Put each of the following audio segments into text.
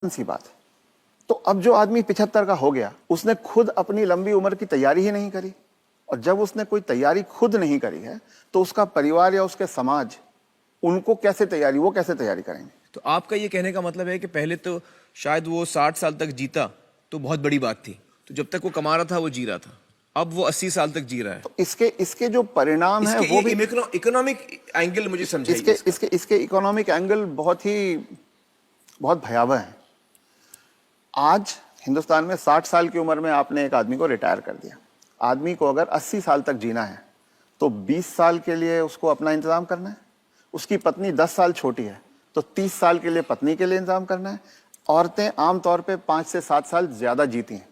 सी बात है। तो अब जो आदमी 75 का हो गया, उसने खुद अपनी लंबी उम्र की तैयारी ही नहीं करी, और जब उसने कोई तैयारी खुद नहीं करी है तो उसका परिवार या उसके समाज उनको कैसे तैयारी, वो कैसे तैयारी करेंगे? तो आपका ये कहने का मतलब है कि पहले तो शायद वो 60 साल तक जीता तो बहुत बड़ी बात थी, तो जब तक वो कमा रहा था वो जी रहा था, अब वो 80 साल तक जी रहा है। तो इसके जो परिणाम है वो भी इकोनॉमिक एंगल मुझे समझाइए। इसके इकोनॉमिक एंगल बहुत भयावह है। आज हिंदुस्तान में 60 साल की उम्र में आपने एक आदमी को रिटायर कर दिया। आदमी को अगर 80 साल तक जीना है तो 20 साल के लिए उसको अपना इंतजाम करना है। उसकी पत्नी 10 साल छोटी है तो 30 साल के लिए पत्नी के लिए इंतजाम करना है। औरतें आमतौर पे 5 से 7 साल ज्यादा जीती हैं,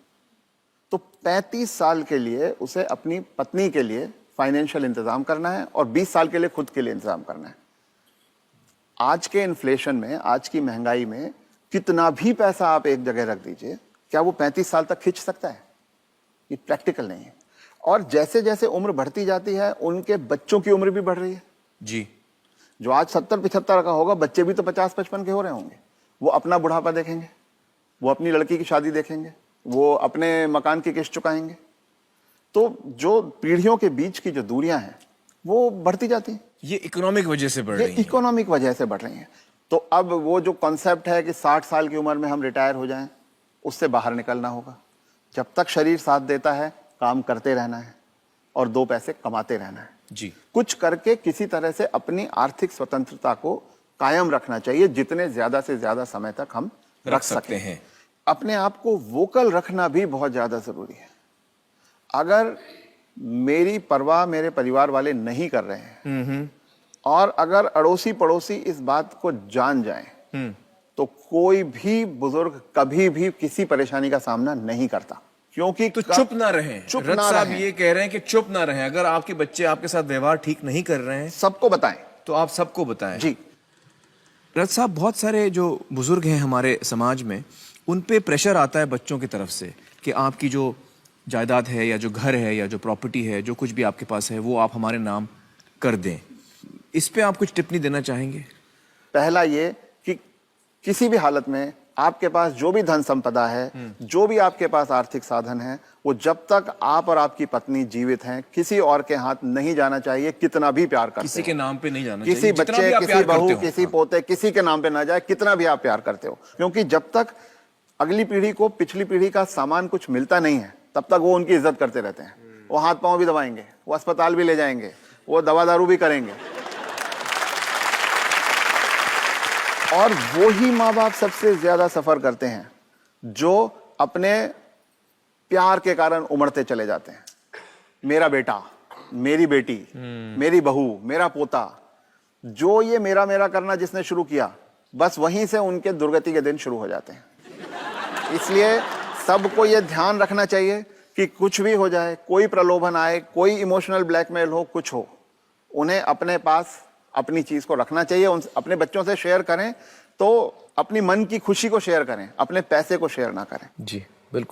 तो 35 साल के लिए उसे अपनी पत्नी के लिए फाइनेंशियल इंतजाम करना है और 20 साल के लिए खुद के लिए इंतजाम करना है। आज के इन्फ्लेशन में, आज की महंगाई में कितना भी पैसा आप एक जगह रख दीजिए, क्या वो 35 साल तक खींच सकता है? ये प्रैक्टिकल नहीं है। और जैसे जैसे उम्र बढ़ती जाती है उनके बच्चों की उम्र भी बढ़ रही है जी। जो आज 70-75 का होगा, बच्चे भी तो 50-55 के हो रहे होंगे। वो अपना बुढ़ापा देखेंगे, वो अपनी लड़की की शादी देखेंगे, वो अपने मकान की किस्त चुकाएंगे। तो जो पीढ़ियों के बीच की जो दूरियां हैं वो बढ़ती जाती हैं। ये इकोनॉमिक वजह से बढ़ रही है। इकोनॉमिक वजह से बढ़ रही हैं। तो अब वो जो कॉन्सेप्ट है कि 60 साल की उम्र में हम रिटायर हो जाएं, उससे बाहर निकलना होगा। जब तक शरीर साथ देता है काम करते रहना है और 2 पैसे कमाते रहना है जी। कुछ करके किसी तरह से अपनी आर्थिक स्वतंत्रता को कायम रखना चाहिए, जितने ज्यादा से ज्यादा समय तक हम रख सकते हैं। अपने आप को वोकल रखना भी बहुत ज्यादा जरूरी है। अगर मेरी परवाह मेरे परिवार वाले नहीं कर रहे हैं और अगर अड़ोसी पड़ोसी इस बात को जान जाएं तो कोई भी बुजुर्ग कभी भी किसी परेशानी का सामना नहीं करता, क्योंकि तो चुप ना रहें। चुप रथ ना साहब रहें। ये कह रहे हैं कि चुप ना रहें। अगर आपके बच्चे आपके साथ व्यवहार ठीक नहीं कर रहे हैं सबको बताएं। तो आप सबको बताएं। जी। रथ साहब, बहुत सारे जो बुजुर्ग हैं हमारे समाज में, उन पे प्रेशर आता है बच्चों की तरफ से कि आपकी जो जायदाद है या जो घर है या जो प्रॉपर्टी है, जो कुछ भी आपके पास है, वो आप हमारे नाम कर दें। इस पे आप कुछ टिप्पणी देना चाहेंगे? पहला ये कि किसी भी हालत में आपके पास जो भी धन संपदा है, जो भी आपके पास आर्थिक साधन है, वो जब तक आप और आपकी पत्नी जीवित हैं किसी और के हाथ नहीं जाना चाहिए। कितना भी प्यार करते किसी के नाम पे नहीं जाना किसी चाहिए। बच्चे, किसी बहू, किसी पोते, किसी के नाम पे ना जाए, कितना भी आप प्यार करते हो। क्योंकि जब तक अगली पीढ़ी को पिछली पीढ़ी का सामान कुछ मिलता नहीं है तब तक वो उनकी इज्जत करते रहते हैं। वो हाथ पांव भी दबाएंगे, वो अस्पताल भी ले जाएंगे, वो दवा दारू भी करेंगे। और वो ही माँ बाप सबसे ज्यादा सफर करते हैं जो अपने प्यार के कारण उमड़ते चले जाते हैं। मेरा बेटा, मेरी बेटी, मेरी बहू, मेरा पोता, जो ये मेरा मेरा करना जिसने शुरू किया, बस वहीं से उनके दुर्गति के दिन शुरू हो जाते हैं। इसलिए सबको ये ध्यान रखना चाहिए कि कुछ भी हो जाए, कोई प्रलोभन आए, कोई इमोशनल ब्लैकमेल हो, कुछ हो, उन्हें अपने पास अपनी चीज को रखना चाहिए। उन अपने बच्चों से शेयर करें तो अपनी मन की खुशी को शेयर करें, अपने पैसे को शेयर ना करें। जी।